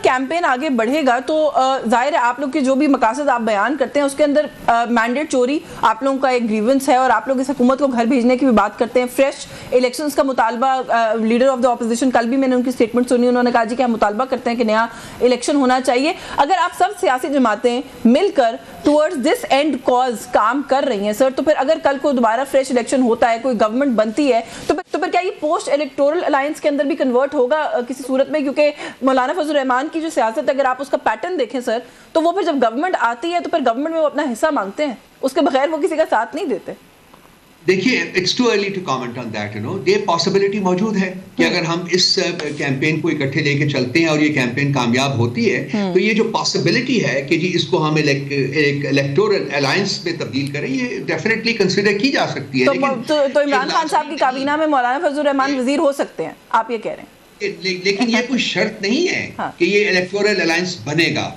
Campaign آگے بڑھے گا تو ظاہر ہے آپ لوگ کے جو بھی مقاصد آپ بیان کرتے ہیں اس کے اندر مینڈیٹ چوری آپ لوگوں کا ایک گریونس ہے اور آپ لوگ اس حکومت کو گھر بھیجنے کی بھی بات کرتے ہیں. فریش الیکشنز کا مطالبہ, لیڈر آف دا اپوزیشن کل بھی میں نے ان کی اسٹیٹمنٹ سنی, انہوں نے کہا جی کہ ہم مطالبہ کرتے ہیں کہ نیا الیکشن ہونا چاہیے. اگر آپ سب سیاسی جماعتیں مل کر ٹورڈز دس اینڈ کاز کام کر رہی ہیں سر, تو پھر اگر کل کو دوبارہ فریش الیکشن ہوتا ہے, کوئی گورنمنٹ بنتی ہے, تو پھر کیا یہ پوسٹ الیکٹورل الائنس کے اندر بھی کنورٹ ہوگا کسی صورت میں؟ کیونکہ مولانا فضل الرحمان کی جو سیاست, اگر آپ اس کا پیٹرن دیکھیں سر, تو وہ پھر جب گورنمنٹ آتی ہے تو پھر گورنمنٹ میں وہ اپنا حصہ مانگتے ہیں, اس کے بغیر وہ کسی کا ساتھ نہیں دیتے. دیکھیے, it's too early to comment on that. یہ پاسبلٹی موجود ہے کہ اگر ہم اس کیمپین کو اکٹھے لے کے چلتے ہیں اور یہ کیمپین کامیاب ہوتی ہے تو یہ جو پاسبلٹی ہے کہ جی اس کو ہم ایک الیکٹورل الائنس میں تبدیل کریں, یہ ڈیفینیٹلی کنسیڈر کی جا سکتی ہے. تو عمران خان صاحب کی کابینہ میں مولانا فضل الرحمان وزیر ہو سکتے ہیں, آپ یہ کہہ رہے ہیں؟ لیکن یہ کوئی شرط نہیں ہے کہ یہ الیکٹورل الائنس بنے گا.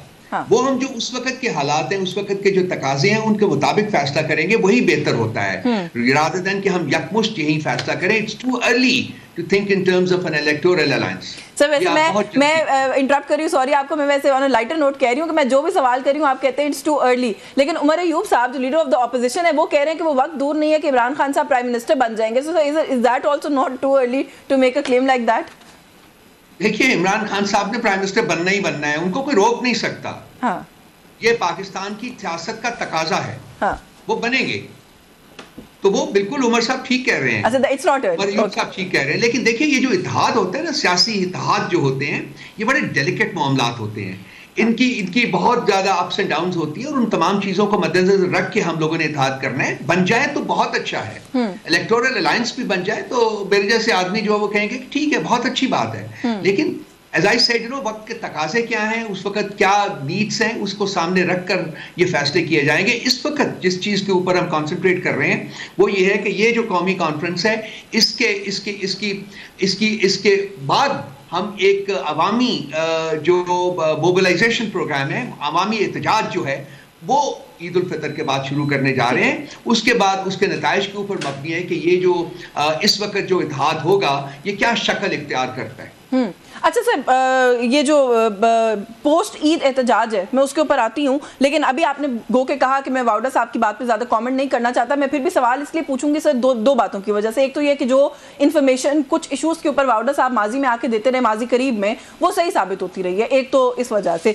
وہ ہم جو اس وقت کے حالات ہیں, اس وقت کے جو تقاضے ہیں, ان کے مطابق فیصلہ کریں گے, وہی بہتر ہوتا ہے rather than کہ ہم یکمشت یہی فیصلہ کریں. It's too early to think in terms of an electoral alliance. سر ویسے میں انٹرپٹ کر رہی ہوں, سوری آپ کو, میں ویسے آن لائٹر نوٹ کہہ رہی ہوں کہ میں جو بھی سوال کر رہی ہوں آپ کہتے ہیں اٹس ٹو ارلی, لیکن عمر ایوب صاحب جو لیڈر آف دا اپوزیشن ہے وہ کہہ رہے ہیں کہ وہ وقت دور نہیں ہے کہ عمران خان صاحب پرائم منسٹر بن جائیں گے. So is that also not too early to make a claim like that? دیکھیے, عمران خان صاحب نے پرائم منسٹر بننا ہی بننا ہے, ان کو کوئی روک نہیں سکتا. یہ پاکستان کی سیاست کا تقاضا ہے, وہ بنیں گے. تو وہ بالکل عمر صاحب ٹھیک کہہ رہے ہیں, عمر ایوب صاحب ٹھیک کہہ رہے ہیں. لیکن دیکھیے, یہ جو اتحاد ہوتا ہے نا, سیاسی اتحاد جو ہوتے ہیں, یہ بڑے ڈیلیکیٹ معاملات ہوتے ہیں. ان کی بہت زیادہ اپس اینڈ ڈاؤنز ہوتی ہیں, اور ان تمام چیزوں کو مد نظر رکھ کے ہم لوگوں نے اتحاد کرنا ہے. بن جائے تو بہت اچھا ہے, الیکٹورل الائنس بھی بن جائے تو میرے جیسے آدمی جو ہے وہ کہیں گے کہ ٹھیک ہے, بہت اچھی بات ہے. لیکن as I said, وقت کے تقاضے کیا ہیں, اس وقت کیا نیڈس ہیں, اس کو سامنے رکھ کر یہ فیصلے کیے جائیں گے. اس وقت جس چیز کے اوپر ہم کانسنٹریٹ کر رہے ہیں وہ یہ ہے کہ یہ جو قومی کانفرنس ہے, اس کے بعد ہم ایک عوامی جو موبلائزیشن پروگرام ہے, عوامی احتجاج جو ہے, وہ عید الفطر کے بعد شروع کرنے جا رہے ہیں. اس کے بعد اس کے نتائج کے اوپر مبنی ہے کہ یہ جو اس وقت جو اتحاد ہوگا یہ کیا شکل اختیار کرتا ہے. اچھا سر, یہ جو پوسٹ عید احتجاج ہے میں اس کے اوپر آتی ہوں, لیکن ابھی آپ نے گو کے کہا کہ میں واؤڈا صاحب کی بات پہ زیادہ کامنٹ نہیں کرنا چاہتا. میں پھر بھی سوال اس لیے پوچھوں گی سر دو باتوں کی وجہ سے. ایک تو یہ کہ جو انفارمیشن کچھ ایشوز کے اوپر واؤڈا صاحب ماضی میں آ کے دیتے رہے, ماضی قریب میں, وہ صحیح ثابت ہوتی رہی ہے, ایک تو اس وجہ سے.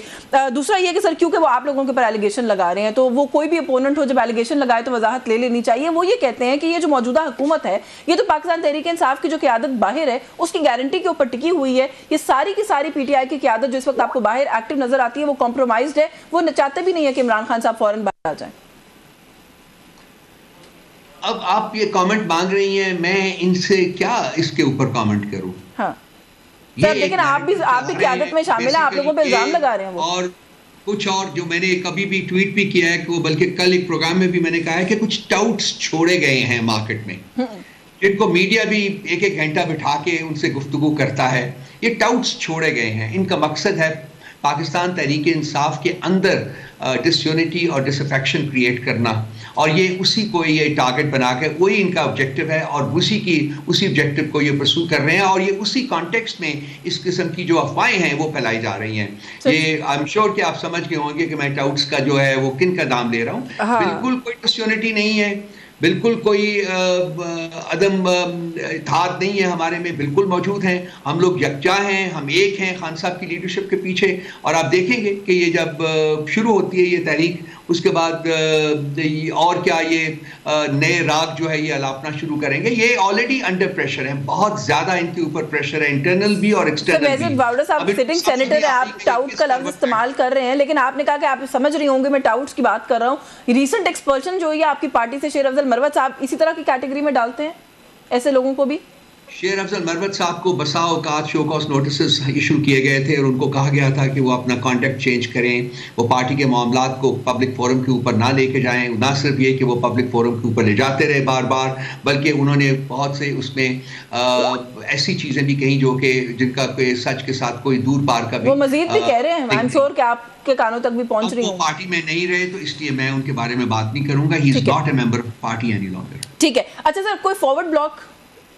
دوسرا یہ کہ سر کیونکہ وہ آپ لوگوں کے اوپر ایلیگیشن لگا رہے ہیں, تو وہ کوئی بھی اپوننٹ ہو جب ایلیگیشن لگائے تو وضاحت لے لینی چاہیے. وہ یہ کہتے ہیں کہ یہ جو موجودہ حکومت ہے یہ تو پاکستان تحریک انصاف کی جو قیادت باہر ہے اس کی گارنٹی کے اوپر ٹکی ہوئی ہے. یہ ساری کی ساری پی ٹی آئی کی قیادت جو اس وقت آپ کو باہر ایکٹیو نظر آتی ہے وہ کمپرومائزڈ ہے, وہ چاہتے بھی نہیں ہے کہ عمران خان صاحب فوراً باہر آ جائیں. اب آپ یہ کامنٹ مانگ رہی ہیں, میں ان سے کیا اس کے اوپر کامنٹ کروں؟ ہاں سر, لیکن آپ بھی قیادت میں شامل ہیں, آپ لوگوں پہ الزام لگا رہے ہیں. اور کچھ اور جو میں نے کبھی بھی ٹویٹ بھی کیا ہے, بلکہ کل ایک پروگرام میں بھی میں نے کہا ہے کہ کچھ ٹاؤٹس چھوڑے گئے ہیں مارکیٹ میں, جن کو میڈیا بھی ایک گھنٹہ بٹھا کے ان سے گفتگو کرتا ہے. یہ ٹاؤٹس چھوڑے گئے ہیں. ان کا مقصد ہے پاکستان تحریک انصاف کے اندر ڈس یونٹی اور ڈس افیکشن کریٹ کرنا, اور یہ اسی کو یہ ٹارگٹ بنا کے وہی ان کا آبجیکٹو ہے, اور اسی آبجیکٹو کو یہ پرسو کر رہے ہیں, اور یہ اسی کانٹیکسٹ میں اس قسم کی جو افواہیں ہیں وہ پھیلائی جا رہی ہیں. یہ آئی ایم شیور کہ آپ سمجھ گئے ہوں گے کہ میں ٹاؤٹس کا جو ہے وہ کن کا نام لے رہا ہوں. بالکل کوئی ڈس یونٹی نہیں ہے, بالکل کوئی عدم اتحاد نہیں ہے ہمارے میں, بالکل موجود ہیں. ہم لوگ یکجا ہیں, ہم ایک ہیں خان صاحب کی لیڈرشپ کے پیچھے. اور آپ دیکھیں گے کہ یہ جب شروع ہوتی ہے یہ تحریک, اس کے بعد اور کیا یہ نئے راگ جو ہے یہ الاپنا شروع کریں گے. یہ آلریڈی انڈر پریشر ہیں, بہت زیادہ ان کے اوپر پریشر ہے, انٹرنل بھی اور ایکسٹرنل بھی. واؤڈا صاحب سٹنگ سینیٹر ہے, آپ ٹاؤٹ کا لفظ استعمال کر رہے ہیں, لیکن آپ نے کہا کہ آپ سمجھ رہی ہوں گے میں ٹاؤٹس کی بات کر رہا ہوں. ریسنٹ ایکسپلشن جو ہے آپ کی پارٹی سے, شیر افضل مروت صاحب اسی طرح کی کیٹیگری میں ڈالتے ہیں ایسے لوگوں کو بھی؟ شیر افضل مروت صاحب کو بسا اوقات شو کاز نوٹسز ایشو کیے گئے تھے, اور ان کو کہا گیا تھا کہ وہ اپنا کانٹیکٹ چینج کریں, وہ پارٹی کے معاملات کو پبلک فورم کے اوپر نہ لے کے جائیں. نہ صرف یہ کہ وہ پبلک فورم کے اوپر لے جاتے رہے بار بار, بلکہ انہوں نے بہت سے اس میں ایسی چیزیں بھی کہیں جو کہ جن کا کوئی سچ کے ساتھ کوئی دور پار کا بھی. وہ مزید بھی کہہ رہے ہیں, آئی ایم شیور کہ آپ کے کانوں تک بھی پہنچ رہی ہیں. وہ پارٹی میں نہیں رہے تو اس لیے میں ان کے بارے میں بات نہیں کروں گا. He is not a member of party any longer. ٹھیک ہے. اچھا سر, کوئی فارورڈ بلاک